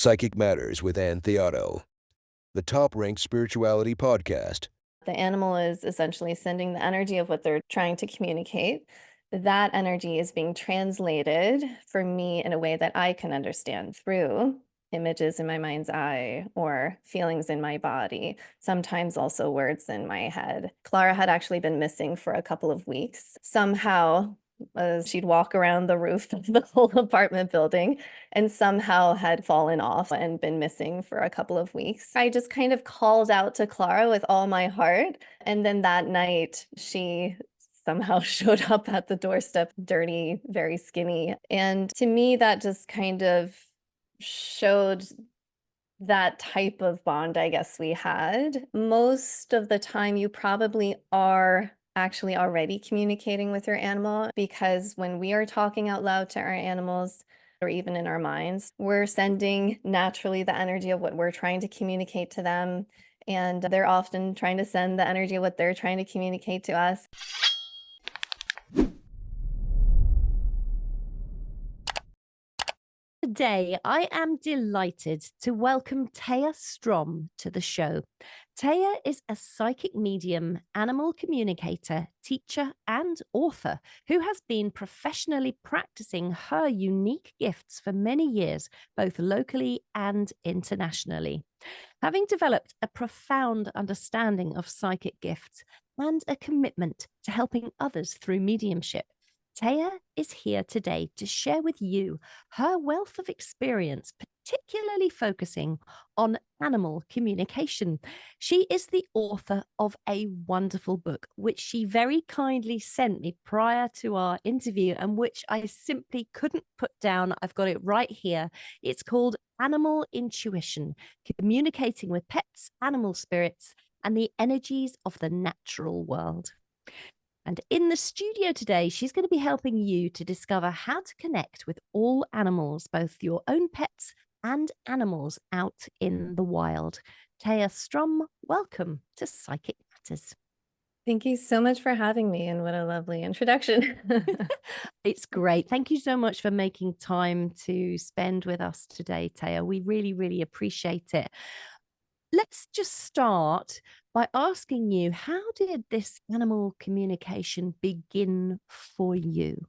Psychic Matters with Ann Théato, the top-ranked spirituality podcast. The animal is essentially sending the energy of what they're trying to communicate. That energy is being translated for me in a way that I can understand through images in my mind's eye or feelings in my body, sometimes also words in my head. Clara had actually been missing for a couple of weeks. Somehow, she'd walk around the roof of the whole apartment building and somehow had fallen off and been missing for a couple of weeks. I just kind of called out to Clara with all my heart. And then that night, she somehow showed up at the doorstep, dirty, very skinny. And to me, that just kind of showed that type of bond, I guess we had. Most of the time, you probably are actually already communicating with your animal, because when we are talking out loud to our animals, or even in our minds, we're sending naturally the energy of what we're trying to communicate to them. And they're often trying to send the energy of what they're trying to communicate to us. Today, I am delighted to welcome Thea Strom to the show. Thea is a psychic medium, animal communicator, teacher, and author who has been professionally practicing her unique gifts for many years, both locally and internationally. Having developed a profound understanding of psychic gifts and a commitment to helping others through mediumship, Thea is here today to share with you her wealth of experience, particularly focusing on animal communication. She is the author of a wonderful book, which she very kindly sent me prior to our interview and which I simply couldn't put down. I've got it right here. It's called Animal Intuition: Communicating with Pets, Animal Spirits, and the Energies of the Natural World. And in the studio today, she's going to be helping you to discover how to connect with all animals, both your own pets and animals out in the wild. Thea Strom, welcome to Psychic Matters. Thank you so much for having me, and what a lovely introduction. It's great. Thank you so much for making time to spend with us today, Thea. We really, really appreciate it. Let's just start by asking you, how did this animal communication begin for you?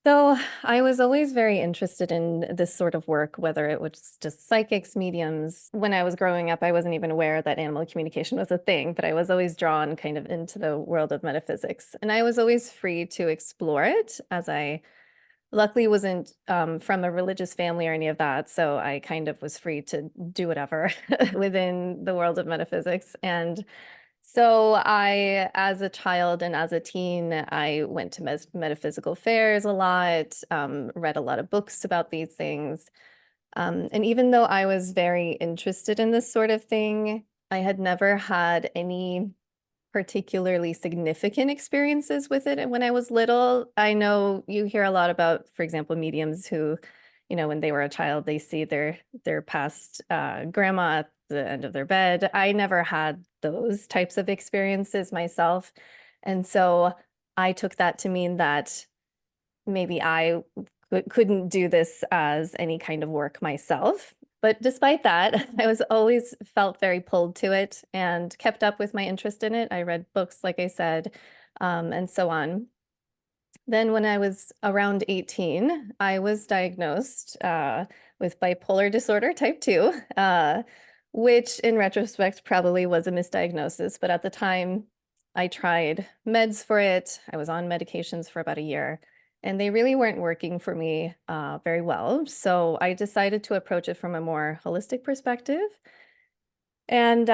So I was always very interested in this sort of work, whether it was just psychics, mediums. When I was growing up, I wasn't even aware that animal communication was a thing, but I was always drawn kind of into the world of metaphysics. And I was always free to explore it, as I luckily wasn't from a religious family or any of that. So I kind of was free to do whatever within the world of metaphysics. And so I, as a child and as a teen, I went to metaphysical fairs a lot, read a lot of books about these things. And even though I was very interested in this sort of thing, I had never had any particularly significant experiences with it. And when I was little, I know you hear a lot about, for example, mediums who, when they were a child, they see their past grandma at the end of their bed. I never had those types of experiences myself. And so I took that to mean that maybe I couldn't do this as any kind of work myself. But despite that, I was always felt very pulled to it and kept up with my interest in it. I read books, like I said, and so on. Then when I was around 18, I was diagnosed with bipolar disorder type 2, which in retrospect probably was a misdiagnosis. But at the time, I tried meds for it. I was on medications for about a year, and they really weren't working for me very well. So I decided to approach it from a more holistic perspective. And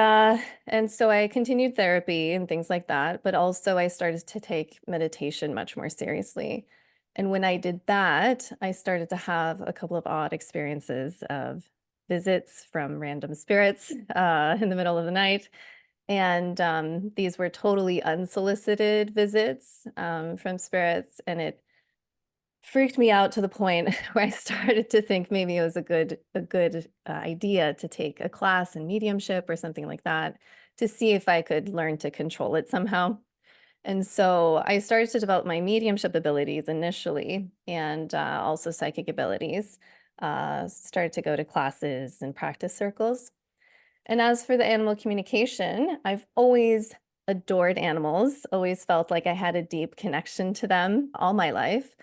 so I continued therapy and things like that, but also I started to take meditation much more seriously. And when I did that, I started to have a couple of odd experiences of visits from random spirits in the middle of the night. And these were totally unsolicited visits from spirits, and it freaked me out to the point where I started to think maybe it was a good idea to take a class in mediumship or something like that, to see if I could learn to control it somehow. And so I started to develop my mediumship abilities initially, and also psychic abilities. started to go to classes and practice circles. And as for the animal communication, I've always adored animals, always felt like I had a deep connection to them all my life.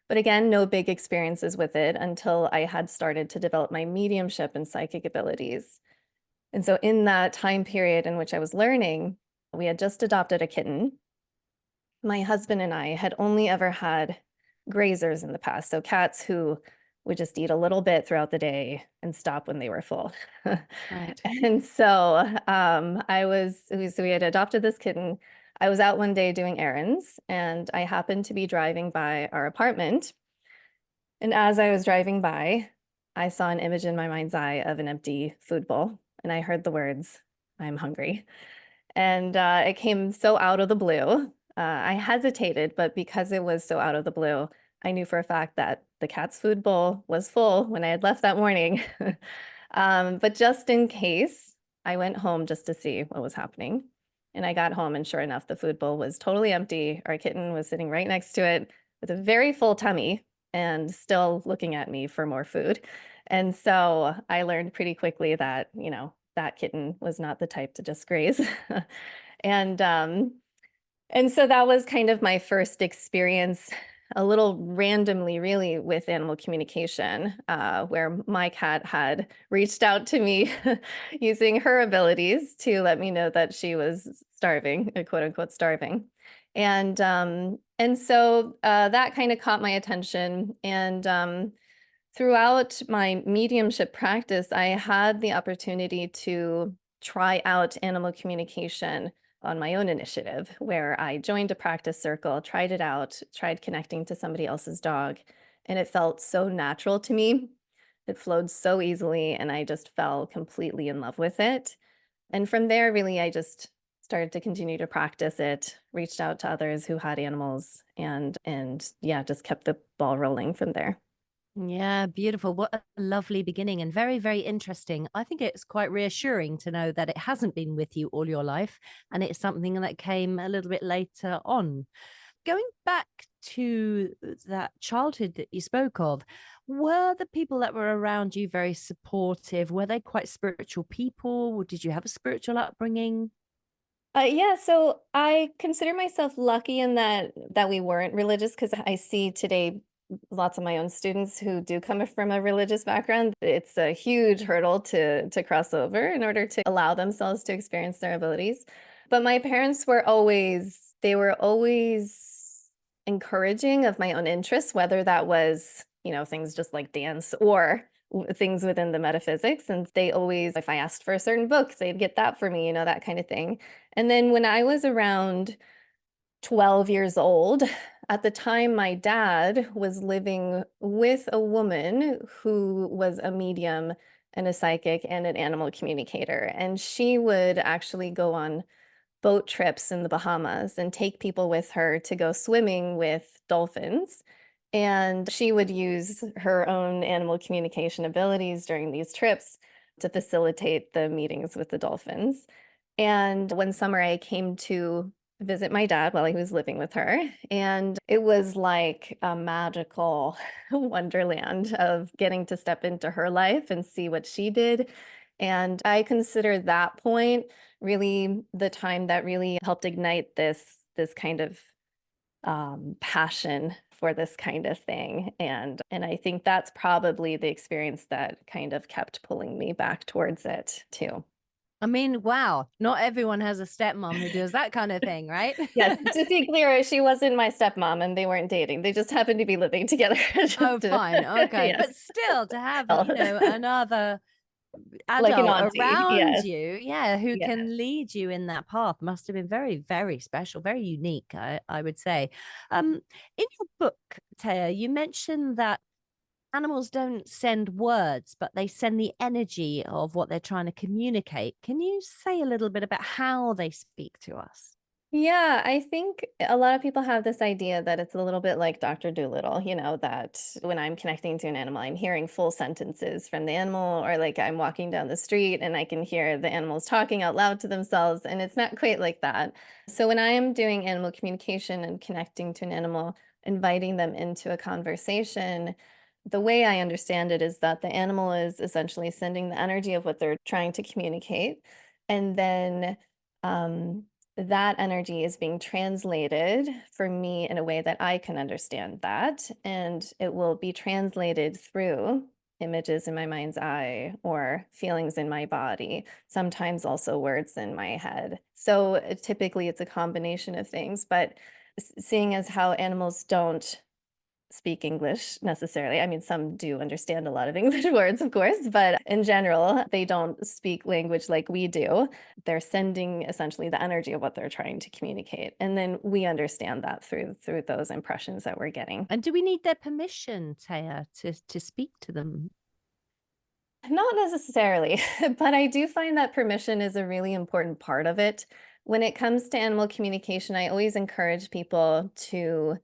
But again, no big experiences with it until I had started to develop my mediumship and psychic abilities. And so, in that time period in which I was learning, we had just adopted a kitten. My husband and I had only ever had grazers in the past, so cats who would just eat a little bit throughout the day and stop when they were full. Right. And so we had adopted this kitten. I was out one day doing errands and I happened to be driving by our apartment. And as I was driving by, I saw an image in my mind's eye of an empty food bowl. And I heard the words, "I'm hungry." And it came so out of the blue. I hesitated, but because it was so out of the blue, I knew for a fact that the cat's food bowl was full when I had left that morning. But just in case, I went home just to see what was happening. And I got home, and sure enough, the food bowl was totally empty. Our kitten was sitting right next to it with a very full tummy and still looking at me for more food. And so I learned pretty quickly that, that kitten was not the type to just graze. And and so that was kind of my first experience, a little randomly, really, with animal communication, where my cat had reached out to me using her abilities to let me know that she was starving, quote unquote, starving. And so that kind of caught my attention. And throughout my mediumship practice, I had the opportunity to try out animal communication on my own initiative, where I joined a practice circle, tried it out, tried connecting to somebody else's dog, and it felt so natural to me. It flowed so easily, and I just fell completely in love with it. And from there, really, I just started to continue to practice it, reached out to others who had animals, and yeah, just kept the ball rolling from there. Yeah, beautiful. What a lovely beginning and very, very interesting. I think it's quite reassuring to know that it hasn't been with you all your life and it's something that came a little bit later on. Going back to that childhood that you spoke of, were the people that were around you very supportive? Were they quite spiritual people? Or did you have a spiritual upbringing? Yeah, so I consider myself lucky in that we weren't religious because I see today lots of my own students who do come from a religious background. It's a huge hurdle to cross over in order to allow themselves to experience their abilities. But my parents were always encouraging of my own interests, whether that was, things just like dance or things within the metaphysics. And they always, if I asked for a certain book, they'd get that for me, that kind of thing. And then when I was around 12 years old, at the time, my dad was living with a woman who was a medium and a psychic and an animal communicator. And she would actually go on boat trips in the Bahamas and take people with her to go swimming with dolphins. And she would use her own animal communication abilities during these trips to facilitate the meetings with the dolphins. And one summer, I came to visit my dad while he was living with her. And it was like a magical wonderland of getting to step into her life and see what she did. And I consider that point really the time that really helped ignite this kind of passion for this kind of thing. And I think that's probably the experience that kind of kept pulling me back towards it too. I mean, wow, not everyone has a stepmom who does that kind of thing, right? Yes, to be clear, she wasn't my stepmom and they weren't dating. They just happened to be living together. Oh, fine. Okay. Yes. But still, to have, Well, another like an adult auntie. around Yes. you, yeah, who Yes. can lead you in that path must have been very, very special, very unique, I would say. In your book, Taya, you mentioned that animals don't send words, but they send the energy of what they're trying to communicate. Can you say a little bit about how they speak to us? Yeah, I think a lot of people have this idea that it's a little bit like Dr. Dolittle, that when I'm connecting to an animal, I'm hearing full sentences from the animal, or like I'm walking down the street and I can hear the animals talking out loud to themselves. And it's not quite like that. So when I am doing animal communication and connecting to an animal, inviting them into a conversation, The way I understand it is that the animal is essentially sending the energy of what they're trying to communicate, and then that energy is being translated for me in a way that I can understand that, and it will be translated through images in my mind's eye or feelings in my body, sometimes also words in my head. So typically it's a combination of things, but seeing as how animals don't speak English necessarily. I mean, some do understand a lot of English words, of course, but in general, they don't speak language like we do. They're sending essentially the energy of what they're trying to communicate. And then we understand that through those impressions that we're getting. And do we need their permission, Thea, to speak to them? Not necessarily, but I do find that permission is a really important part of it. When it comes to animal communication, I always encourage people to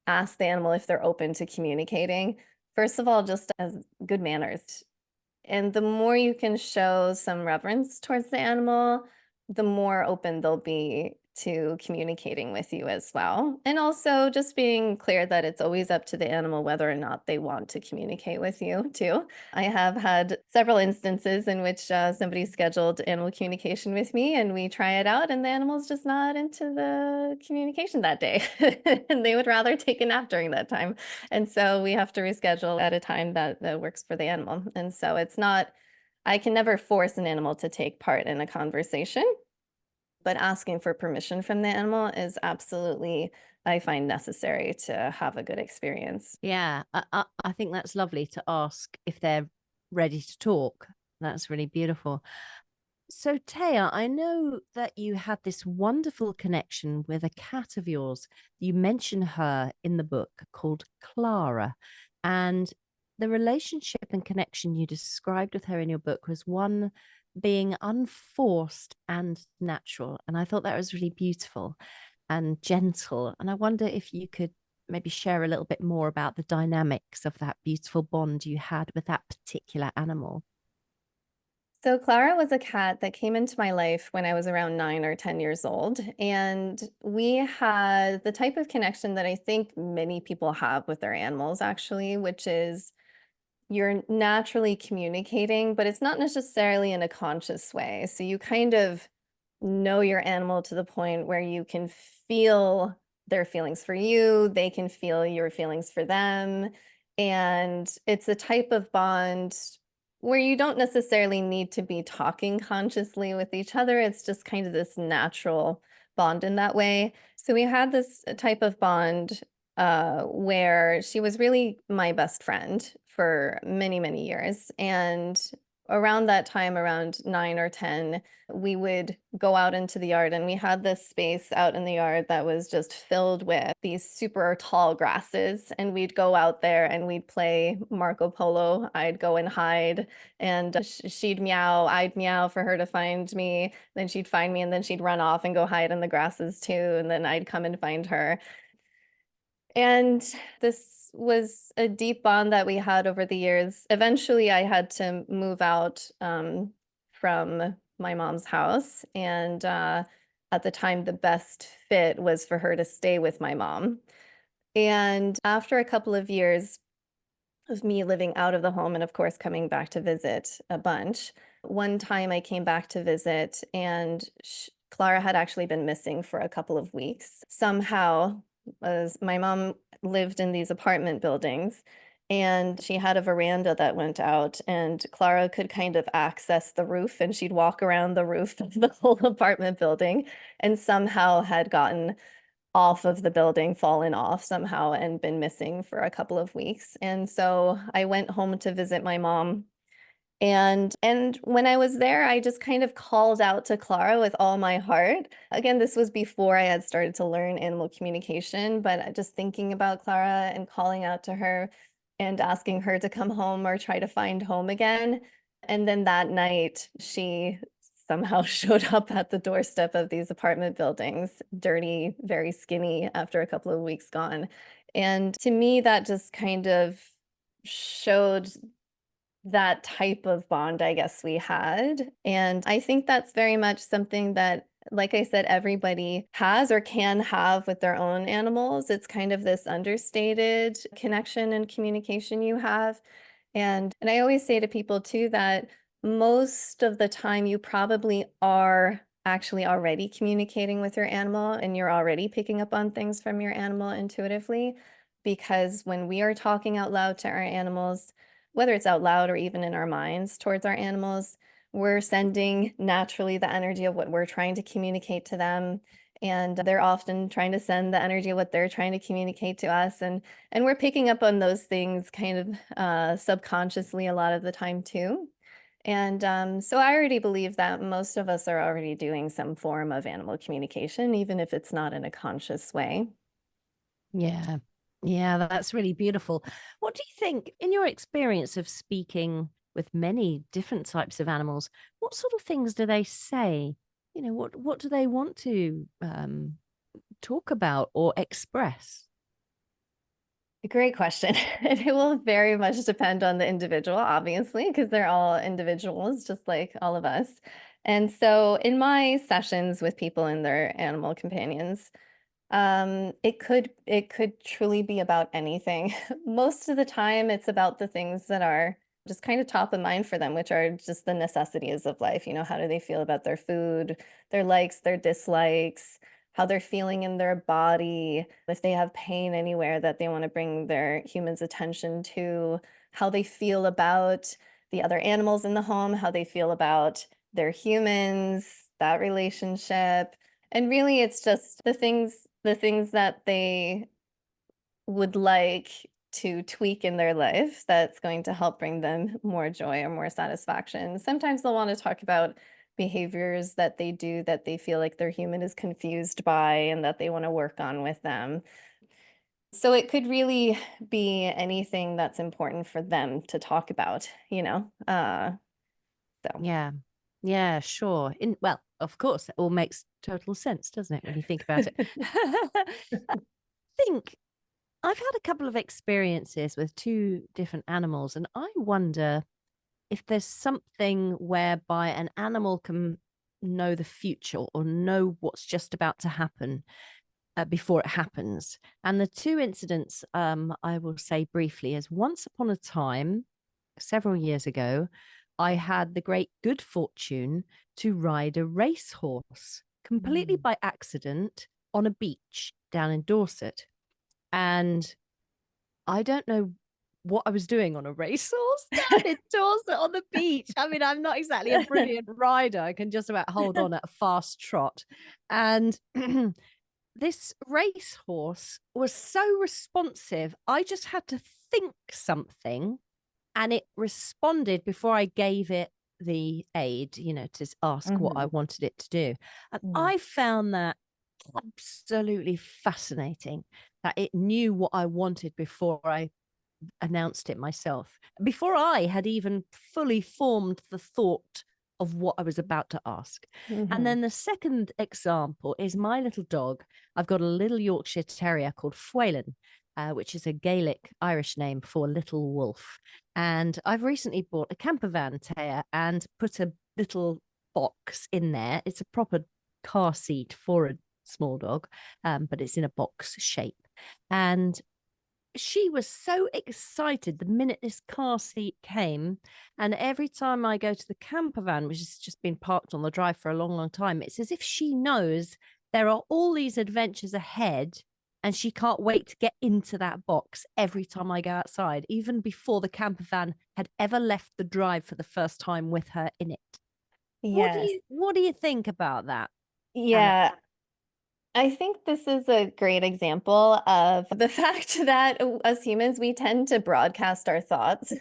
ask the animal if they're open to communicating. First of all, just as good manners. And the more you can show some reverence towards the animal, the more open they'll be to communicating with you as well. And also just being clear that it's always up to the animal whether or not they want to communicate with you, too. I have had several instances in which somebody scheduled animal communication with me and we try it out, and the animal's just not into the communication that day. And they would rather take a nap during that time. And so we have to reschedule at a time that works for the animal. And so it's not, I can never force an animal to take part in a conversation, but asking for permission from the animal is absolutely, I find, necessary to have a good experience. Yeah, I think that's lovely to ask if they're ready to talk. That's really beautiful. So, Taya, I know that you had this wonderful connection with a cat of yours. You mention her in the book called Clara. And the relationship and connection you described with her in your book was one being unforced and natural. And I thought that was really beautiful and gentle. And I wonder if you could maybe share a little bit more about the dynamics of that beautiful bond you had with that particular animal. So Clara was a cat that came into my life when I was around 9 or 10 years old. And we had the type of connection that I think many people have with their animals, actually, which is you're naturally communicating, but it's not necessarily in a conscious way. So you kind of know your animal to the point where you can feel their feelings for you, they can feel your feelings for them. And it's a type of bond where you don't necessarily need to be talking consciously with each other. It's just kind of this natural bond in that way. So we had this type of bond where she was really my best friend for many, many years. And around that time, around 9 or 10, we would go out into the yard, and we had this space out in the yard that was just filled with these super tall grasses. And we'd go out there and we'd play Marco Polo. I'd go and hide, and she'd meow, I'd meow for her to find me. Then she'd find me, and then she'd run off and go hide in the grasses too. And then I'd come and find her. And this was a deep bond that we had over the years. Eventually, I had to move out from my mom's house. And at the time, the best fit was for her to stay with my mom. And after a couple of years of me living out of the home and, of course, coming back to visit a bunch, one time I came back to visit, and Clara had actually been missing for a couple of weeks. Somehow, as my mom lived in these apartment buildings, and she had a veranda that went out, and Clara could kind of access the roof, and she'd walk around the roof of the whole apartment building, and somehow had gotten off of the building, fallen off somehow, and been missing for a couple of weeks. And so I went home to visit my mom. And when I was there, I just kind of called out to Clara with all my heart. Again, this was before I had started to learn animal communication, but just thinking about Clara and calling out to her and asking her to come home or try to find home again. And then that night, she somehow showed up at the doorstep of these apartment buildings, dirty, very skinny, after a couple of weeks gone. And to me, that just kind of showed that type of bond, I guess, we had. And I think that's very much something that like I said, everybody has or can have with their own animals. It's kind of this understated connection and communication you have. And I always say to people too that most of the time you probably are actually already communicating with your animal and you're already picking up on things from your animal intuitively. Because when we are talking out loud to our animals, whether it's out loud or even in our minds towards our animals, we're sending naturally the energy of what we're trying to communicate to them. And they're often trying to send the energy of what they're trying to communicate to us. And we're picking up on those things kind of subconsciously a lot of the time too. And so I already believe that most of us are already doing some form of animal communication, even if it's not in a conscious way. Yeah. Yeah, that's really beautiful. What do you think, in your experience of speaking with many different types of animals, what sort of things do they say? You know, what do they want to talk about or express? Great question. And it will very much depend on the individual, obviously, because they're all individuals, just like all of us. And so in my sessions with people and their animal companions, it could truly be about anything. Most of the time, it's about the things that are just kind of top of mind for them, which are just the necessities of life. You know, how do they feel about their food, their likes, their dislikes, how they're feeling in their body, if they have pain anywhere that they want to bring their humans' attention to, how they feel about the other animals in the home, how they feel about their humans, that relationship. And really, it's just the things that they would like to tweak in their life that's going to help bring them more joy or more satisfaction. Sometimes they'll want to talk about behaviors that they do that they feel like their human is confused by and that they want to work on with them. So it could really be anything that's important for them to talk about, you know? So. Yeah. Yeah, sure. Well, of course, it all makes total sense, doesn't it, when you think about it? I think I've had a couple of experiences with two different animals, and I wonder if there's something whereby an animal can know the future or know what's just about to happen before it happens. And the two incidents I will say briefly is once upon a time, several years ago, I had the great good fortune to ride a racehorse completely Mm. by accident on a beach down in Dorset. And I don't know what I was doing on a racehorse down in Dorset on the beach. I mean, I'm not exactly a brilliant rider. I can just about hold on at a fast trot. And this racehorse was so responsive. I just had to think something and it responded before I gave it the aid, you know, to ask what I Mhm. wanted it to do. And Mm. I found that absolutely fascinating that it knew what I wanted before I announced it myself, before I had even fully formed the thought of what I was about to ask. And Mhm. then the second example is my little dog. I've got a little Yorkshire Terrier called Fwelyn, which is a Gaelic Irish name for little wolf. And I've recently bought a camper van, Taya, and put a little box in there. It's a proper car seat for a small dog, but it's in a box shape. And she was so excited the minute this car seat came. And every time I go to the camper van, which has just been parked on the drive for a long, long time, it's as if she knows there are all these adventures ahead and she can't wait to get into that box every time I go outside, even before the camper van had ever left the drive for the first time with her in it. Yes. What do you think about that? Anna? Yeah. I think this is a great example of the fact that as humans, we tend to broadcast our thoughts.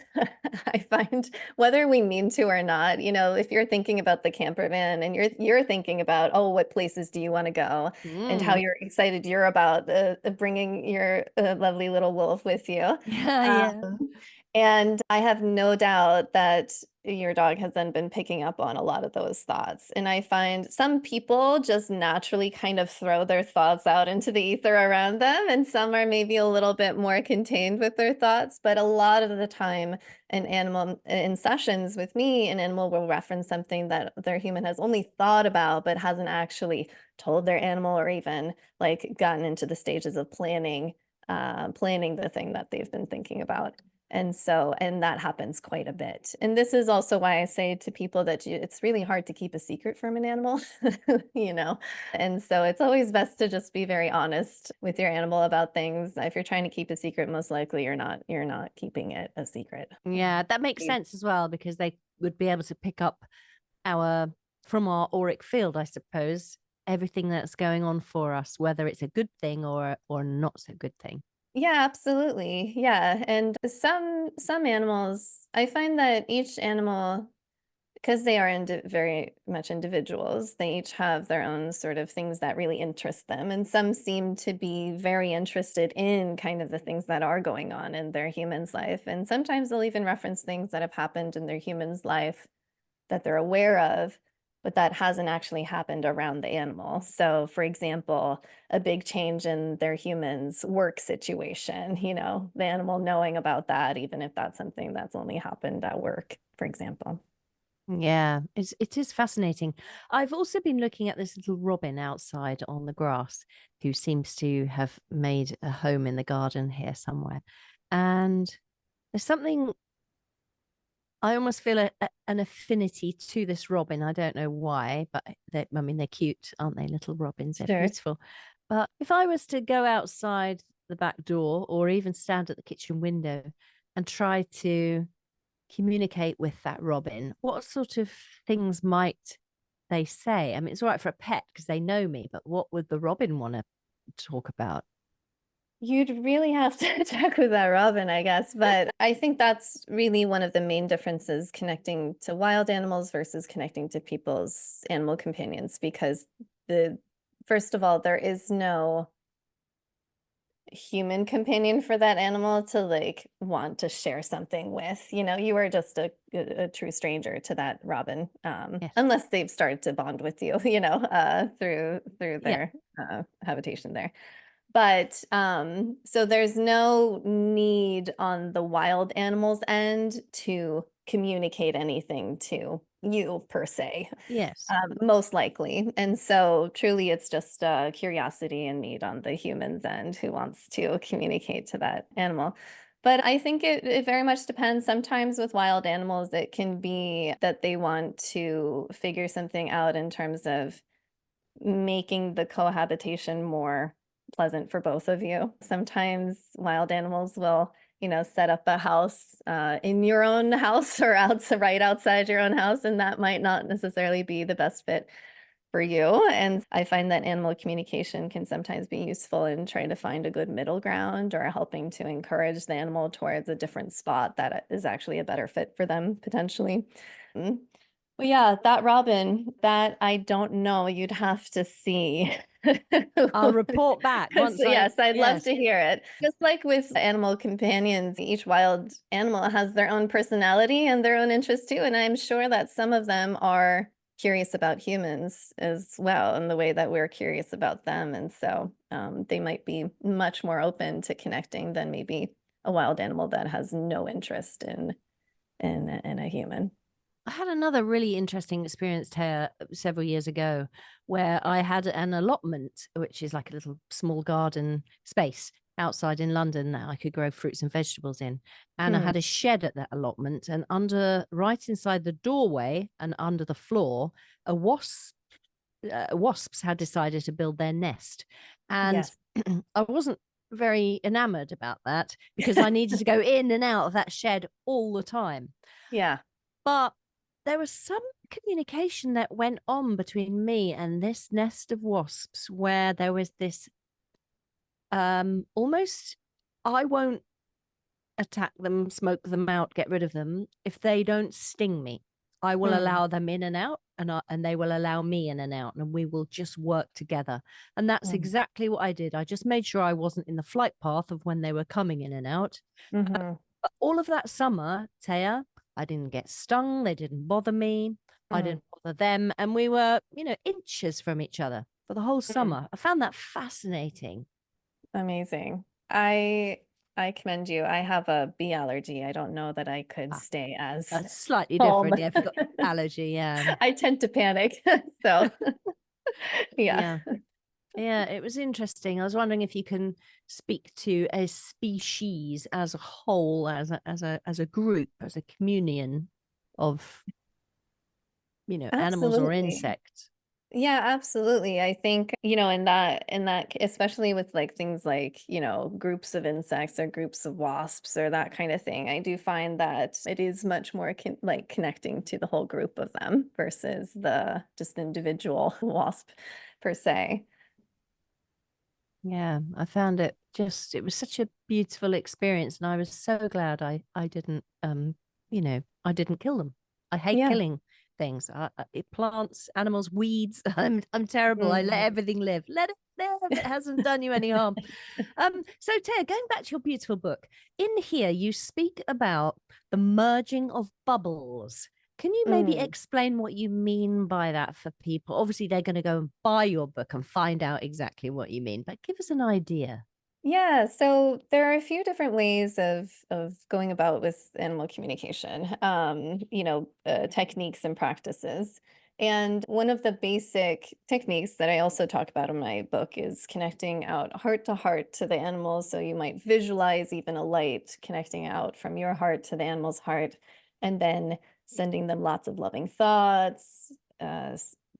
I find whether we mean to or not, you know, if you're thinking about the camper van and you're thinking about, oh, what places do you want to go, and how Mm. you're excited you're about bringing your lovely little wolf with you. Yeah, yeah. And I have no doubt that your dog has then been picking up on a lot of those thoughts. And I find some people just naturally kind of throw their thoughts out into the ether around them, and some are maybe a little bit more contained with their thoughts. But a lot of the time, an animal in sessions with me, an animal will reference something that their human has only thought about, but hasn't actually told their animal or even like gotten into the stages of planning the thing that they've been thinking about. And that happens quite a bit. And this is also why I say to people that it's really hard to keep a secret from an animal, you know? And so it's always best to just be very honest with your animal about things. If you're trying to keep a secret, most likely you're not keeping it a secret. Yeah, that makes sense as well, because they would be able to pick up from our auric field, I suppose, everything that's going on for us, whether it's a good thing or not so good thing. Yeah, absolutely. Yeah. And some animals, I find that each animal, because they are very much individuals, they each have their own sort of things that really interest them. And some seem to be very interested in kind of the things that are going on in their human's life. And sometimes they'll even reference things that have happened in their human's life that they're aware of, but that hasn't actually happened around the animal. So, for example, a big change in their human's work situation, the animal knowing about that, even if that's something that's only happened at work, for example. Yeah, it is fascinating. I've also been looking at this little robin outside on the grass, who seems to have made a home in the garden here somewhere. And there's something, I almost feel an affinity to this robin. I don't know why, but they're cute, aren't they? Little robins, they're Sure. beautiful. But if I was to go outside the back door or even stand at the kitchen window and try to communicate with that robin, what sort of things might they say? I mean, it's all right for a pet because they know me, but what would the robin want to talk about? You'd really have to check with that robin, I guess. But I think that's really one of the main differences connecting to wild animals versus connecting to people's animal companions, because first of all, there is no human companion for that animal to like want to share something with. You are just a true stranger to that robin, Yes. unless they've started to bond with you, through Yeah. their habitation there. But so there's no need on the wild animals end to communicate anything to you per se, Yes. most likely. And so truly it's just curiosity and need on the human's end who wants to communicate to that animal. But I think it very much depends. Sometimes with wild animals, it can be that they want to figure something out in terms of making the cohabitation more pleasant for both of you. Sometimes wild animals will, set up a house in your own house or right outside your own house, and that might not necessarily be the best fit for you. And I find that animal communication can sometimes be useful in trying to find a good middle ground or helping to encourage the animal towards a different spot that is actually a better fit for them potentially. Mm. Well, yeah, that robin, that I don't know. You'd have to see. I'll report back once Yes, I'd love yes. to hear it. Just like with animal companions, each wild animal has their own personality and their own interests too. And I'm sure that some of them are curious about humans as well, in the way that we're curious about them. And so they might be much more open to connecting than maybe a wild animal that has no interest in a human. I had another really interesting experience here several years ago where I had an allotment, which is like a little small garden space outside in London that I could grow fruits and vegetables in. And I Hmm. had a shed at that allotment, and right inside the doorway and under the floor, wasps had decided to build their nest. And Yes. I wasn't very enamored about that because I needed to go in and out of that shed all the time. Yeah. But there was some communication that went on between me and this nest of wasps where there was this almost, I won't attack them, smoke them out, get rid of them if they don't sting me. I will Hmm. allow them in and out, and they will allow me in and out, and we will just work together. And that's Hmm. exactly what I did. I just made sure I wasn't in the flight path of when they were coming in and out. Hmm. But all of that summer, Taya, I didn't get stung. They didn't bother me. I Mm, didn't bother them. And we were, inches from each other for the whole mm. summer. I found that fascinating. Amazing. I commend you. I have a bee allergy. I don't know that I could Ah, stay as that's slightly calm. different. Yeah, if you've got allergy, yeah. I tend to panic. So yeah. Yeah. Yeah, it was interesting. I was wondering if you can speak to a species as a whole, as a group, as a communion of, animals or Absolutely. insects. Yeah, absolutely. I think, in that, especially with like things like, groups of insects or groups of wasps or that kind of thing, I do find that it is much more like connecting to the whole group of them versus the just individual wasp per se. Yeah, I found it was such a beautiful experience, and I was so glad I didn't I didn't kill them. I hate Yeah. killing things. It plants, animals, weeds. I'm terrible. I let Mhm. everything live. Let it live. It hasn't done you any harm. So Taya, going back to your beautiful book, in here you speak about the merging of bubbles. Can you maybe Mm. explain what you mean by that for people? Obviously, they're going to go and buy your book and find out exactly what you mean, but give us an idea. Yeah, so there are a few different ways of going about with animal communication, techniques and practices. And one of the basic techniques that I also talk about in my book is connecting out heart to the animals. So you might visualize even a light connecting out from your heart to the animal's heart, and then sending them lots of loving thoughts,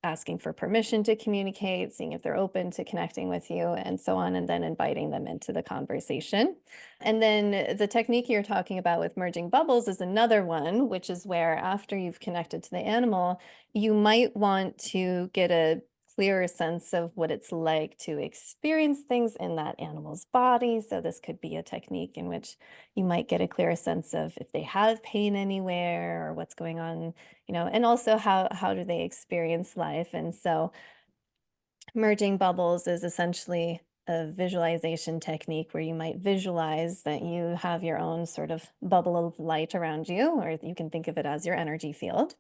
asking for permission to communicate, seeing if they're open to connecting with you, and so on, and then inviting them into the conversation. And then the technique you're talking about with merging bubbles is another one, which is where after you've connected to the animal, you might want to get a clearer sense of what it's like to experience things in that animal's body. So this could be a technique in which you might get a clearer sense of if they have pain anywhere or what's going on, and also how do they experience life. And so merging bubbles is essentially a visualization technique where you might visualize that you have your own sort of bubble of light around you, or you can think of it as your energy field.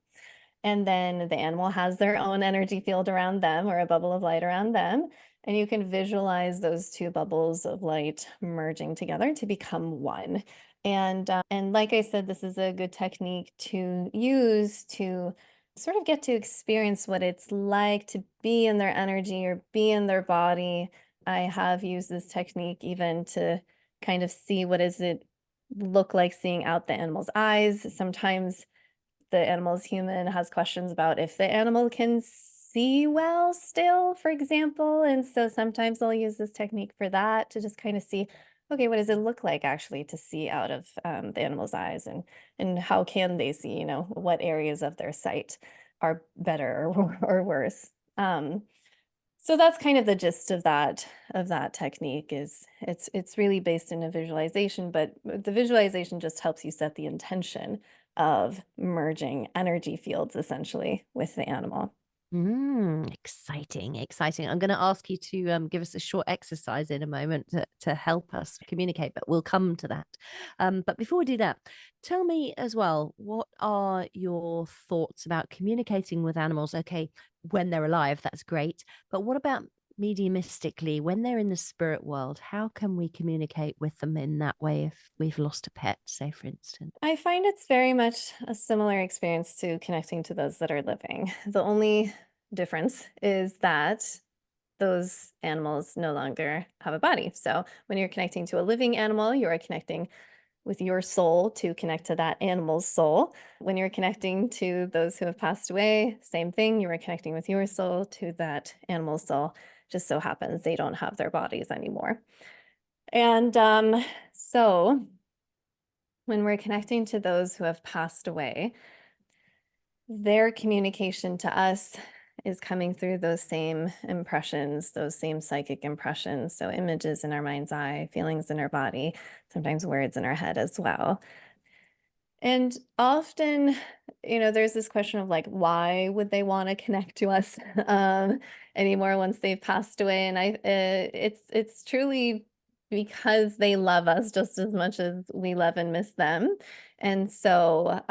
And then the animal has their own energy field around them or a bubble of light around them. And you can visualize those two bubbles of light merging together to become one. And like I said, this is a good technique to use to sort of get to experience what it's like to be in their energy or be in their body. I have used this technique even to kind of see what does it look like seeing out the animal's eyes. Sometimes the animal's human has questions about if the animal can see well still, for example. And so sometimes I'll use this technique for that to just kind of see, okay, what does it look like actually to see out of the animal's eyes, and how can they see, what areas of their sight are better or worse. So that's kind of the gist of that technique is it's really based in a visualization, but the visualization just helps you set the intention of merging energy fields essentially with the animal. Exciting, exciting. I'm going to ask you to give us a short exercise in a moment to help us communicate, but we'll come to that. But before we do that, tell me as well, what are your thoughts about communicating with animals? Okay, when they're alive, that's great. But what about mediumistically, when they're in the spirit world? How can we communicate with them in that way if we've lost a pet, say, for instance? I find it's very much a similar experience to connecting to those that are living. The only difference is that those animals no longer have a body. So when you're connecting to a living animal, you are connecting with your soul to connect to that animal's soul. When you're connecting to those who have passed away, same thing, you are connecting with your soul to that animal's soul. Just so happens they don't have their bodies anymore. And so when we're connecting to those who have passed away, their communication to us is coming through those same impressions, those same psychic impressions. So images in our mind's eye, feelings in our body, sometimes words in our head as well. And often, there's this question of like, why would they want to connect to us anymore once they've passed away? And it's truly because they love us just as much as we love and miss them. And so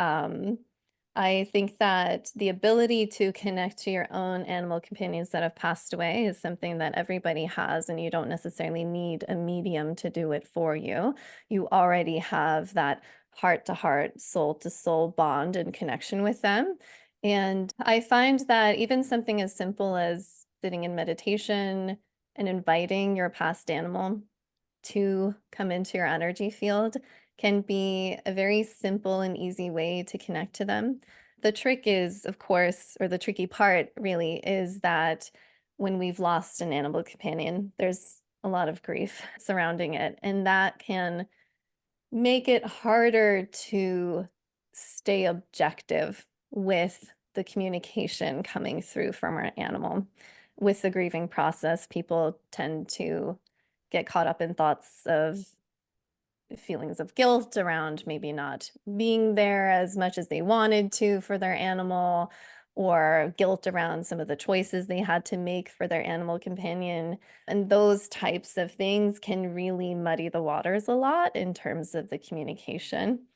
I think that the ability to connect to your own animal companions that have passed away is something that everybody has, and you don't necessarily need a medium to do it for you. You already have that heart to heart, soul to soul bond and connection with them. And I find that even something as simple as sitting in meditation and inviting your past animal to come into your energy field can be a very simple and easy way to connect to them. The trick is, of course, or the tricky part really is that when we've lost an animal companion, there's a lot of grief surrounding it, and that can make it harder to stay objective with the communication coming through from our animal. With the grieving process, people tend to get caught up in thoughts of feelings of guilt around maybe not being there as much as they wanted to for their animal, or guilt around some of the choices they had to make for their animal companion. And those types of things can really muddy the waters a lot in terms of the communication.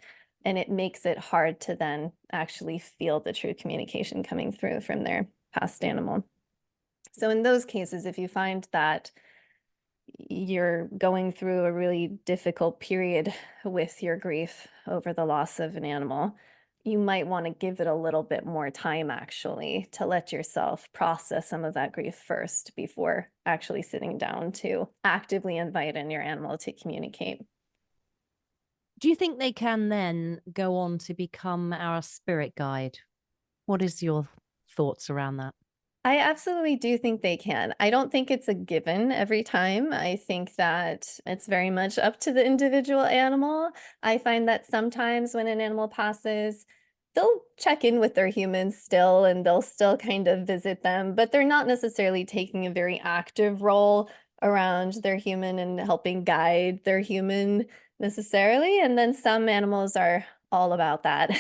And it makes it hard to then actually feel the true communication coming through from their past animal. So, in those cases, if you find that you're going through a really difficult period with your grief over the loss of an animal, you might want to give it a little bit more time actually to let yourself process some of that grief first before actually sitting down to actively invite in your animal to communicate. Do you think they can then go on to become our spirit guide? What is your thoughts around that? I absolutely do think they can. I don't think it's a given every time. I think that it's very much up to the individual animal. I find that sometimes when an animal passes, they'll check in with their humans still and they'll still kind of visit them, but they're not necessarily taking a very active role around their human and helping guide their human necessarily. And then some animals are all about that.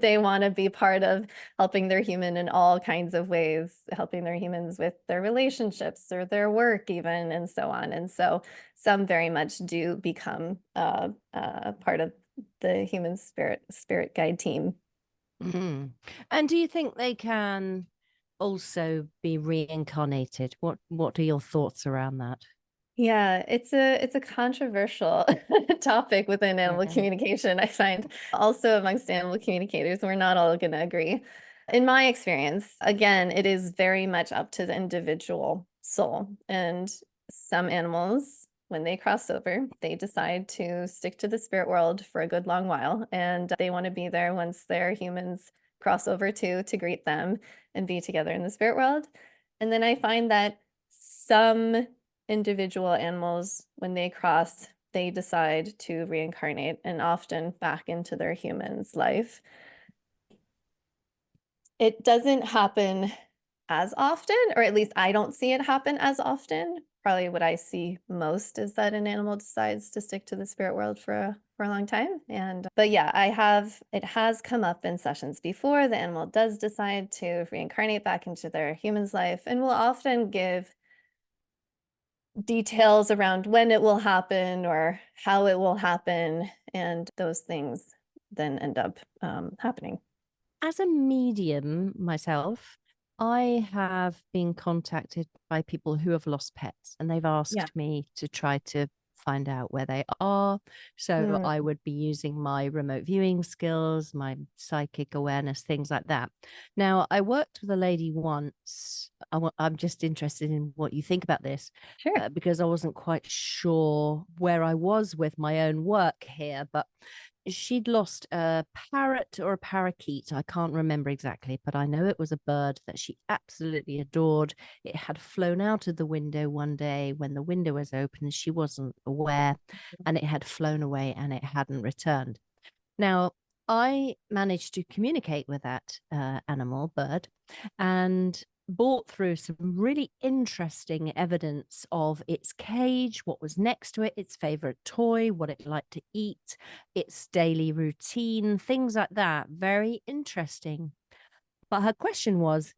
They want to be part of helping their human in all kinds of ways, helping their humans with their relationships or their work even, and so on. And so some very much do become part of the human spirit guide team. Mhm. And do you think they can also be reincarnated? What are your thoughts around that? Yeah, it's a controversial topic within animal Yeah. communication, I find. Also amongst animal communicators, we're not all going to agree. In my experience, again, it is very much up to the individual soul. And some animals, when they cross over, they decide to stick to the spirit world for a good long while. And they want to be there once their humans cross over too, to greet them and be together in the spirit world. And then I find that some individual animals, when they cross, they decide to reincarnate and often back into their human's life. It doesn't happen as often, or at least I don't see it happen as often. Probably what I see most is that an animal decides to stick to the spirit world for a long time. And but yeah, it has come up in sessions before. The animal does decide to reincarnate back into their human's life and will often give details around when it will happen or how it will happen, and those things then end up happening. As a medium myself, I have been contacted by people who have lost pets and they've Yeah. asked me to try to find out where they are. So Mm, I would be using my remote viewing skills, my psychic awareness, things like that. Now, I worked with a lady once. I'm just interested in what you think about this sure. because I wasn't quite sure where I was with my own work here, but she'd lost a parrot or a parakeet. I can't remember exactly, but I know it was a bird that she absolutely adored. It had flown out of the window one day when the window was open. She wasn't aware, and it had flown away and it hadn't returned. Now, I managed to communicate with that animal, bird, and brought through some really interesting evidence of its cage, what was next to it, its favorite toy, what it liked to eat, its daily routine, things like that. Very interesting. But her question was,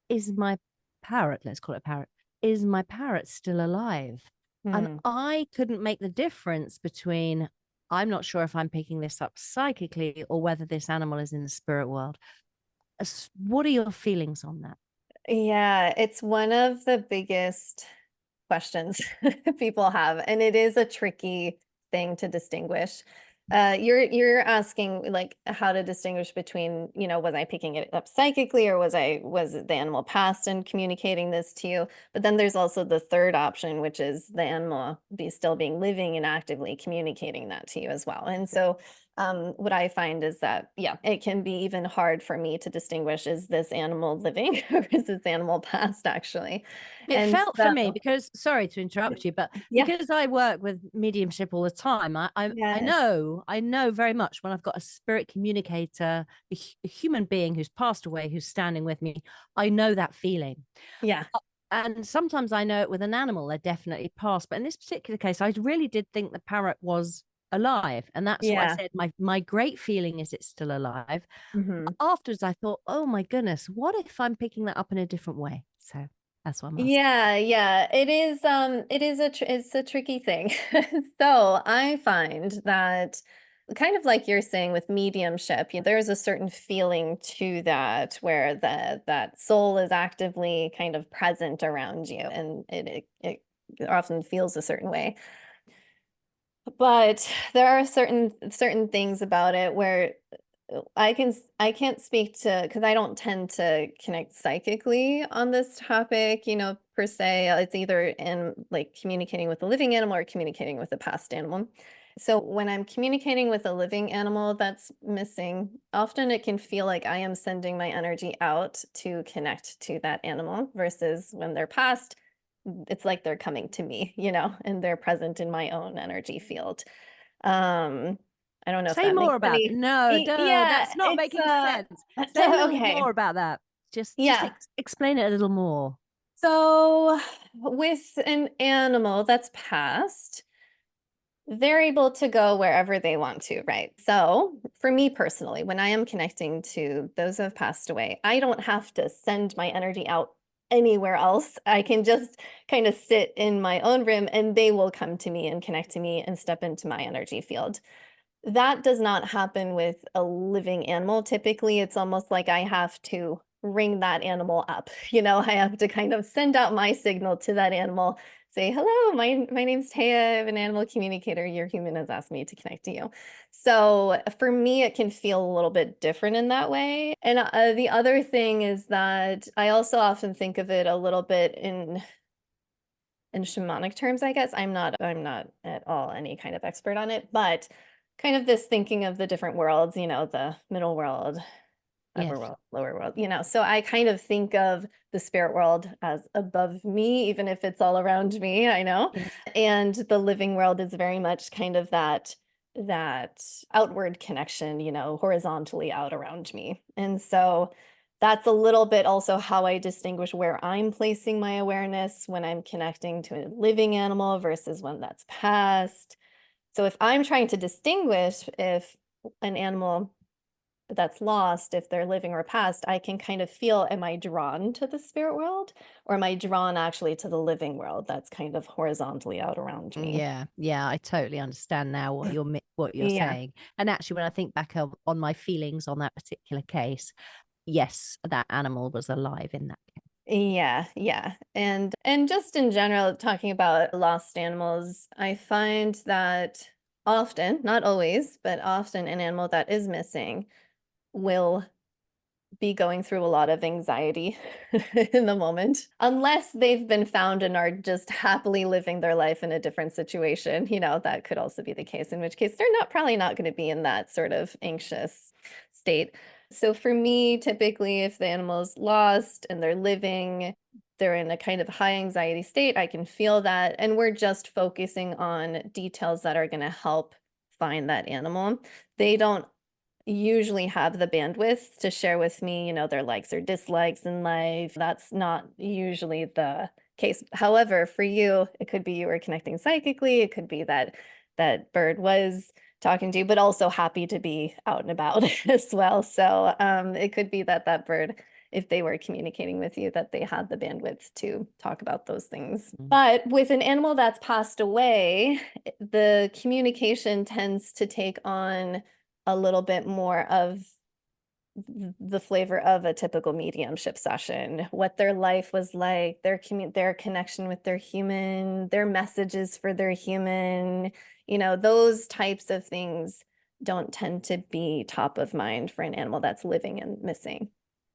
is my parrot, let's call it a parrot, is my parrot still alive? And Hmm. I couldn't make the difference between, I'm not sure if I'm picking this up psychically or whether this animal is in the spirit world. What are your feelings on that? Yeah, it's one of the biggest questions people have, and it is a tricky thing to distinguish. You're asking like how to distinguish between, was I picking it up psychically, or was it the animal past and communicating this to you? But then there's also the third option, which is the animal be still being living and actively communicating that to you as well. And so what I find is that, yeah, it can be even hard for me to distinguish, is this animal living or is this animal past actually? It And felt for me so, because, sorry to interrupt you, but yeah, because I work with mediumship all the time, I yes, know very much when I've got a spirit communicator, a human being who's passed away, who's standing with me. I know that feeling. yeah, And sometimes I know it with an animal, they're definitely passed. But in this particular case, I really did think the parrot was alive. And that's what I yeah. said. My great feeling is it's still alive. Mhm. Afterwards, I thought, oh my goodness, what if I'm picking that up in a different way? So that's what I'm asking. Yeah, yeah. It's a tricky thing. So I find that, kind of like you're saying with mediumship, there's a certain feeling to that where that soul is actively kind of present around you, and it often feels a certain way. But there are certain things about it where I can't speak to, because I don't tend to connect psychically on this topic, per se. It's either in like communicating with a living animal or communicating with a past animal. So when I'm communicating with a living animal that's missing, often it can feel like I am sending my energy out to connect to that animal, versus when they're past, it's like they're coming to me, and they're present in my own energy field. Um, I don't know if Say that more makes about any. no, duh, Yeah, that's not it's making sense. Say a little okay. more about that. Just Yeah. explain it a little more. So with an animal that's passed, they're able to go wherever they want to, right? So for me personally, when I am connecting to those who have passed away, I don't have to send my energy out anywhere else. I can just kind of sit in my own room and they will come to me and connect to me and step into my energy field. That does not happen with a living animal. Typically, it's almost like I have to ring that animal up. I have to kind of send out my signal to that animal, say, "Hello, my name's Taya. I'm an animal communicator. Your human has asked me to connect to you." So for me, it can feel a little bit different in that way. And the other thing is that I also often think of it a little bit in shamanic terms, I guess. I'm not at all any kind of expert on it, but kind of this thinking of the different worlds, the middle world, upper Yes. world, lower world, So I kind of think of the spirit world as above me, even if it's all around me, I know. Yes. And the living world is very much kind of that outward connection, horizontally out around me. And so that's a little bit also how I distinguish where I'm placing my awareness when I'm connecting to a living animal versus one that's passed. So if I'm trying to distinguish if an animal that's lost, if they're living or past, I can kind of feel, am I drawn to the spirit world, or am I drawn actually to the living world that's kind of horizontally out around me? Yeah, yeah, I totally understand now what you're Yeah. saying. And actually, when I think back on my feelings on that particular case, yes, that animal was alive in that case. Yeah, yeah. And just in general, talking about lost animals, I find that often, not always, but often an animal that is missing will be going through a lot of anxiety in the moment, unless they've been found and are just happily living their life in a different situation. That could also be the case, in which case they're not probably not going to be in that sort of anxious state. So for me, typically, if the animal's lost and they're living, they're in a kind of high anxiety state, I can feel that. And we're just focusing on details that are going to help find that animal. They don't usually have the bandwidth to share with me, their likes or dislikes in life. That's not usually the case. However, for you, it could be you were connecting psychically. It could be that that bird was talking to you, but also happy to be out and about as well. So it could be that that bird if they were communicating with you, that they had the bandwidth to talk about those things. Mm. But with an animal that's passed away, the communication tends to take on a little bit more of the flavor of a typical mediumship session, what their life was like, their connection with their human, their messages for their human, those types of things don't tend to be top of mind for an animal that's living and missing.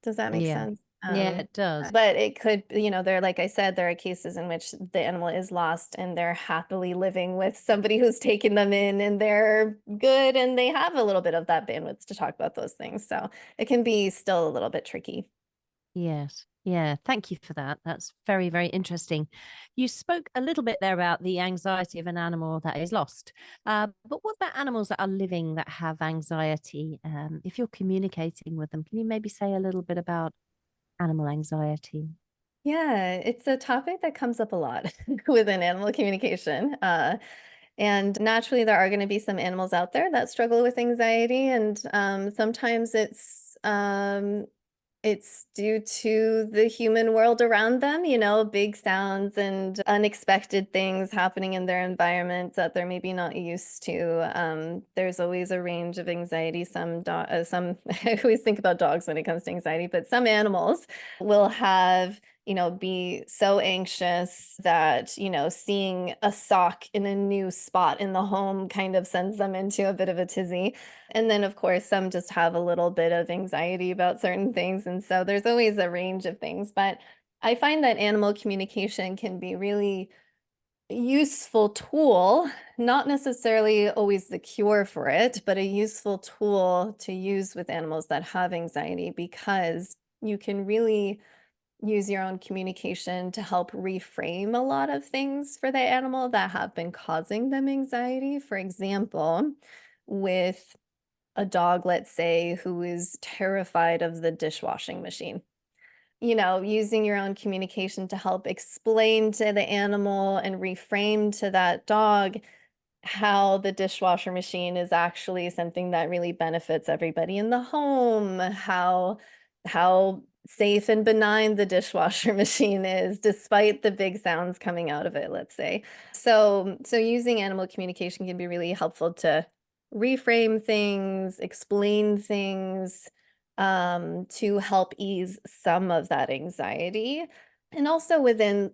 Does that make Yeah. sense? Yeah, it does. But it could, like I said, there are cases in which the animal is lost and they're happily living with somebody who's taken them in and they're good and they have a little bit of that bandwidth to talk about those things. So it can be still a little bit tricky. Yes. Yeah. Thank you for that. That's very, very interesting. You spoke a little bit there about the anxiety of an animal that is lost. But what about animals that are living that have anxiety? If you're communicating with them, can you maybe say a little bit about animal anxiety? Yeah, it's a topic that comes up a lot within animal communication. And naturally, there are going to be some animals out there that struggle with anxiety, and sometimes it's due to the human world around them, big sounds and unexpected things happening in their environment that they're maybe not used to. There's always a range of anxiety. I always think about dogs when it comes to anxiety, but some animals will have be so anxious that, seeing a sock in a new spot in the home kind of sends them into a bit of a tizzy. And then, of course, some just have a little bit of anxiety about certain things. And so there's always a range of things. But I find that animal communication can be really useful tool, not necessarily always the cure for it, but a useful tool to use with animals that have anxiety, because you can really use your own communication to help reframe a lot of things for the animal that have been causing them anxiety. For example, with a dog, let's say, who is terrified of the dishwashing machine. Using your own communication to help explain to the animal and reframe to that dog how the dishwasher machine is actually something that really benefits everybody in the home, how safe and benign the dishwasher machine is despite the big sounds coming out of it, let's say. So using animal communication can be really helpful to reframe things, explain things, to help ease some of that anxiety. And also within,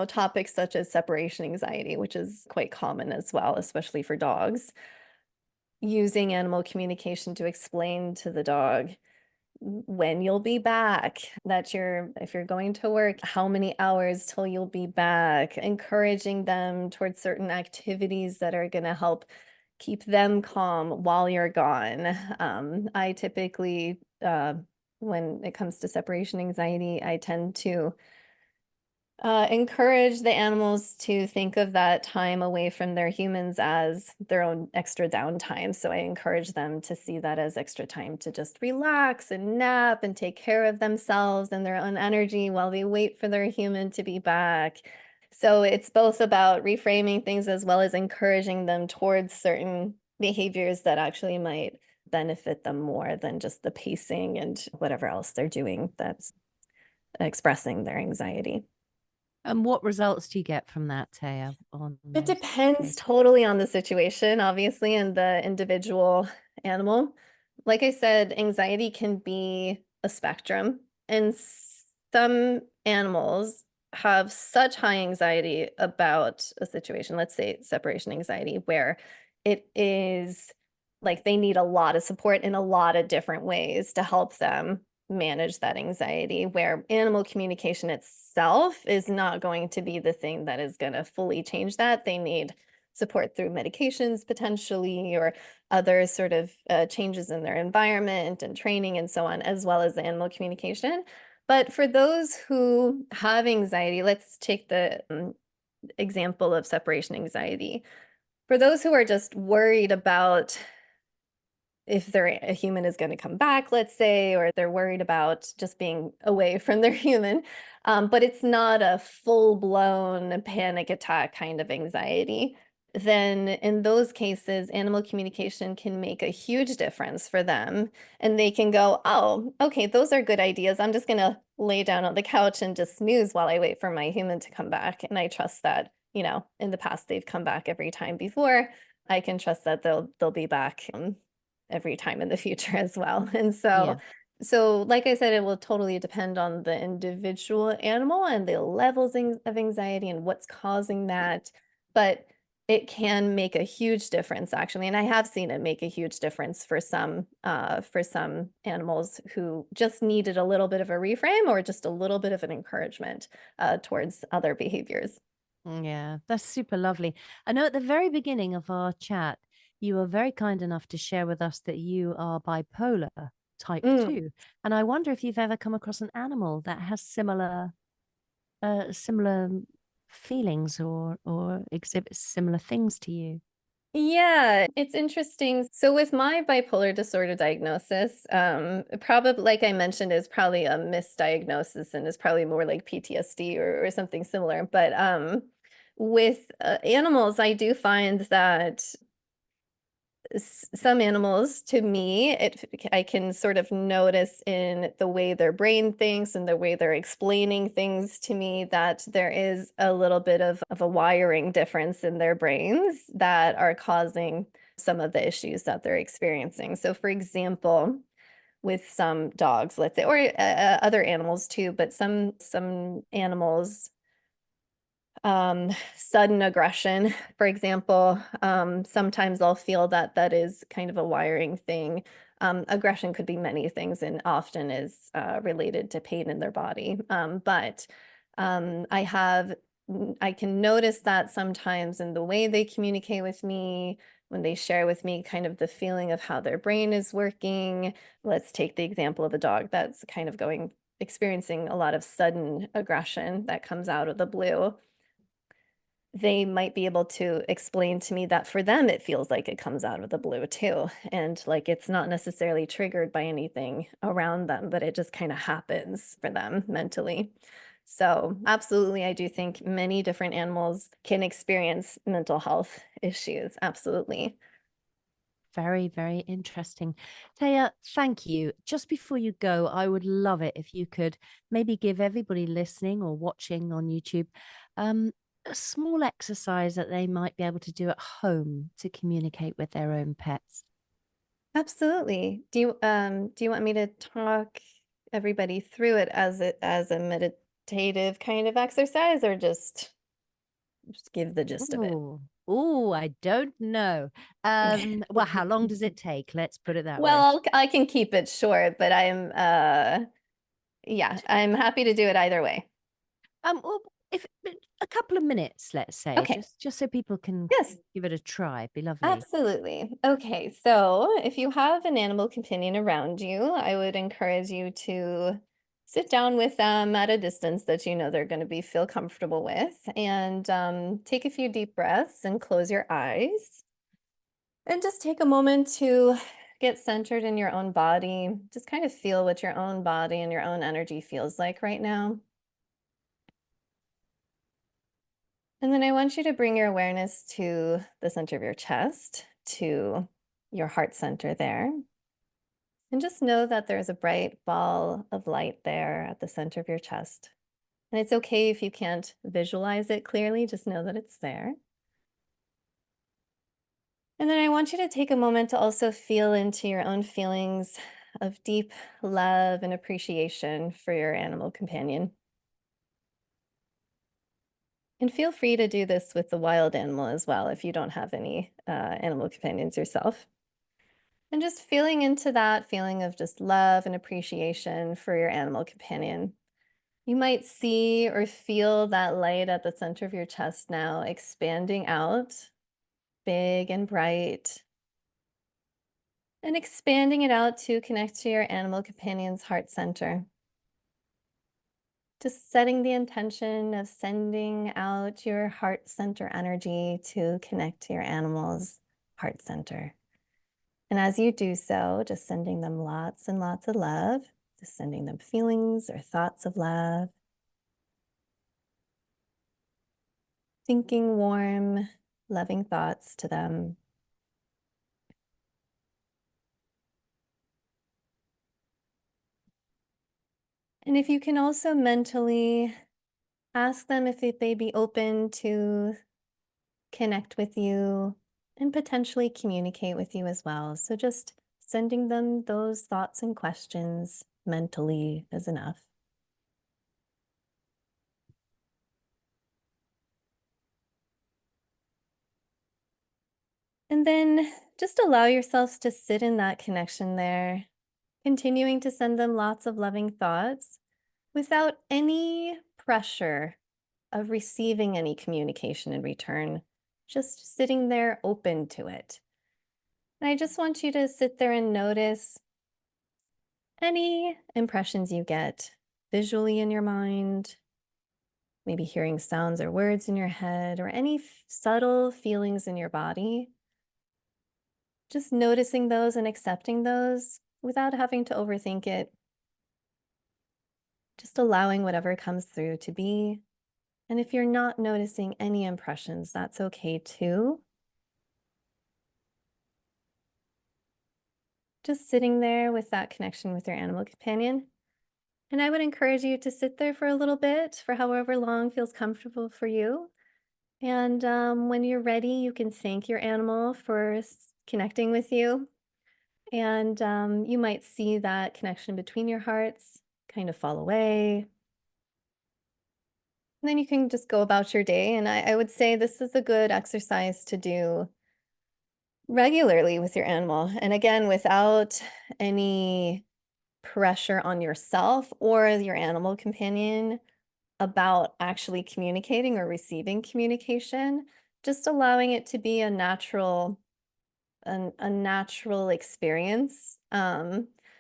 topics such as separation anxiety, which is quite common as well, especially for dogs, using animal communication to explain to the dog when you'll be back, if you're going to work, how many hours till you'll be back, encouraging them towards certain activities that are going to help keep them calm while you're gone. I typically, when it comes to separation anxiety, I tend to encourage the animals to think of that time away from their humans as their own extra downtime. So I encourage them to see that as extra time to just relax and nap and take care of themselves and their own energy while they wait for their human to be back. So it's both about reframing things as well as encouraging them towards certain behaviors that actually might benefit them more than just the pacing and whatever else they're doing that's expressing their anxiety. And what results do you get from that, Taya? It depends totally on the situation, obviously, and the individual animal. Like I said, anxiety can be a spectrum, and some animals have such high anxiety about a situation, let's say separation anxiety, where it is like they need a lot of support in a lot of different ways to help them manage that anxiety, where animal communication itself is not going to be the thing that is going to fully change that. They need support through medications potentially, or other sort of changes in their environment and training and so on, as well as the animal communication. But for those who have anxiety, let's take the example of separation anxiety. For those who are just worried about if a human is going to come back, let's say, or they're worried about just being away from their human, but it's not a full-blown panic attack kind of anxiety. then in those cases, animal communication can make a huge difference for them. And they can go, oh, okay, those are good ideas. I'm just going to lay down on the couch and just snooze while I wait for my human to come back. And I trust that, in the past, they've come back every time before. I can trust that they'll be back every time in the future as well. And Yeah. so like I said, it will totally depend on the individual animal and the levels of anxiety and what's causing that. But it can make a huge difference, actually, and I have seen it make a huge difference for some animals who just needed a little bit of a reframe or just a little bit of an encouragement towards other behaviors. Yeah, that's super lovely. I know at the very beginning of our chat, you were very kind enough to share with us that you are bipolar type Mm. 2. And I wonder if you've ever come across an animal that has similar feelings or exhibits similar things to you. Yeah, it's interesting. So with my bipolar disorder diagnosis, probably like I mentioned, is probably a misdiagnosis and is probably more like PTSD or something similar. But with animals, I do find that some animals, to me, I can sort of notice in the way their brain thinks and the way they're explaining things to me that there is a little bit of a wiring difference in their brains that are causing some of the issues that they're experiencing. So, for example, with some dogs, let's say, or other animals too, but some animals, sudden aggression, for example. Sometimes I'll feel that that is kind of a wiring thing. Aggression could be many things and often is related to pain in their body. But I can notice that sometimes in the way they communicate with me, when they share with me kind of the feeling of how their brain is working. Let's take the example of a dog that's kind of experiencing a lot of sudden aggression that comes out of the blue. They might be able to explain to me that for them, it feels like it comes out of the blue too. And like it's not necessarily triggered by anything around them, but it just kind of happens for them mentally. So, absolutely, I do think many different animals can experience mental health issues. Absolutely. Very, very interesting. Taya, thank you. Just before you go, I would love it if you could maybe give everybody listening or watching on YouTube um, a small exercise that they might be able to do at home to communicate with their own pets. Absolutely. Do you want me to talk everybody through it as a meditative kind of exercise or just give the gist of it? Oh, I don't know. Okay. Well, how long does it take? Let's put it that way. Well, I can keep it short, but yeah, I'm happy to do it either way. Well, if a couple of minutes, let's say, Okay. just so people can Yes, give it a try, be lovely. absolutely. Okay, so if you have an animal companion around you, I would encourage you to sit down with them at a distance that you know they're going to be feel comfortable with, and take a few deep breaths and close your eyes, and just take a moment to get centered in your own body. Just kind of feel what your own body and your own energy feels like right now. And then I want you to bring your awareness to the center of your chest, to your heart center there. And just know that there's a bright ball of light there at the center of your chest. And it's okay if you can't visualize it clearly, just know that it's there. And then I want you to take a moment to also feel into your own feelings of deep love and appreciation for your animal companion. And feel free to do this with the wild animal as well if you don't have any animal companions yourself. And just feeling into that feeling of just love and appreciation for your animal companion. You might see or feel that light at the center of your chest now expanding out, big and bright, and expanding it out to connect to your animal companion's heart center. Just setting the intention of sending out your heart center energy to connect to your animal's heart center. And as you do so, just sending them lots and lots of love, just sending them feelings or thoughts of love, thinking warm, loving thoughts to them. And if you can also mentally ask them if they'd be open to connect with you and potentially communicate with you as well. So just sending them those thoughts and questions mentally is enough. And then just allow yourselves to sit in that connection there, continuing to send them lots of loving thoughts without any pressure of receiving any communication in return, just sitting there open to it. And I just want you to sit there and notice any impressions you get visually in your mind, maybe hearing sounds or words in your head, or any subtle feelings in your body. Just noticing those and accepting those without having to overthink it. Just allowing whatever comes through to be. And if you're not noticing any impressions, that's okay too. Just sitting there with that connection with your animal companion. And I would encourage you to sit there for a little bit, for however long feels comfortable for you. And when you're ready, you can thank your animal for connecting with you. And you might see that connection between your hearts kind of fall away. And then you can just go about your day. And I would say this is a good exercise to do regularly with your animal. And again, without any pressure on yourself or your animal companion about actually communicating or receiving communication, just allowing it to be a natural experience.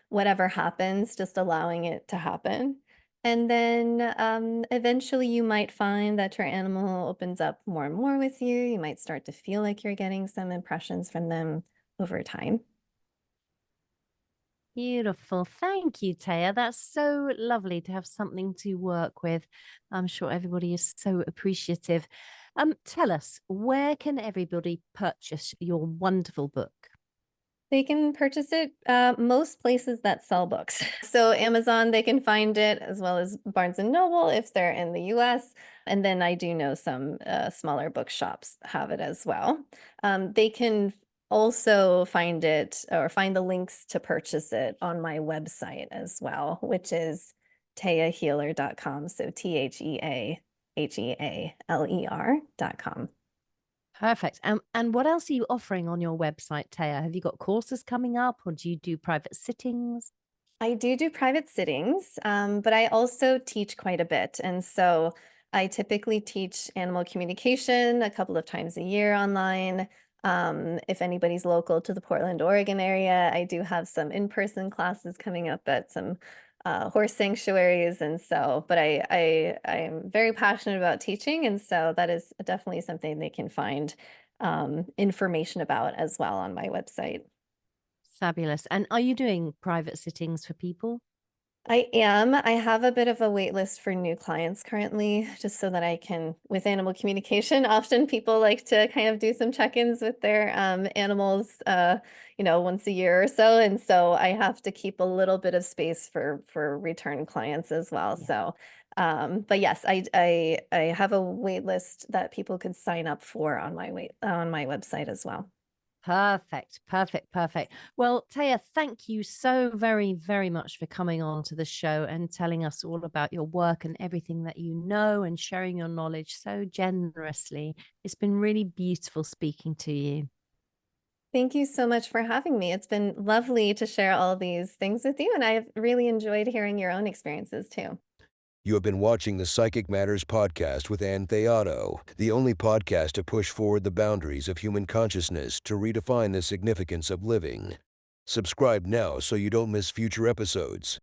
Whatever happens, just allowing it to happen. And then eventually you might find that your animal opens up more and more with you. You might start to feel like you're getting some impressions from them over time. Beautiful. Thank you, Taya. That's so lovely to have something to work with. I'm sure everybody is so appreciative. Tell us, where can everybody purchase your wonderful book? They can purchase it most places that sell books. So Amazon, they can find it, as well as Barnes and Noble if they're in the US. And then I do know some smaller bookshops have it as well. They can also find it or find the links to purchase it on my website as well, which is theahealer.com. So TheaHealer.com. Perfect. And what else are you offering on your website, Taya? Have you got courses coming up or do you do private sittings? I do private sittings, but I also teach quite a bit. And so I typically teach animal communication a couple of times a year online. If anybody's local to the Portland, Oregon area, I do have some in-person classes coming up at some horse sanctuaries. And so, but I am very passionate about teaching. And so that is definitely something they can find information about as well on my website. Fabulous. And are you doing private sittings for people? I am. I have a bit of a wait list for new clients currently, just so that I can, with animal communication, often people like to kind of do some check-ins with their animals, once a year or so. And so I have to keep a little bit of space for return clients as well. Yeah. So, but yes, I have a wait list that people could sign up for on my website as well. Perfect, perfect, perfect. Well, Taya, thank you so very, very much for coming on to the show and telling us all about your work and everything that you know and sharing your knowledge so generously. It's been really beautiful speaking to you. Thank you so much for having me. It's been lovely to share all these things with you, and I've really enjoyed hearing your own experiences too. You have been watching the Psychic Matters podcast with Ann Théato, the only podcast to push forward the boundaries of human consciousness to redefine the significance of living. Subscribe now so you don't miss future episodes.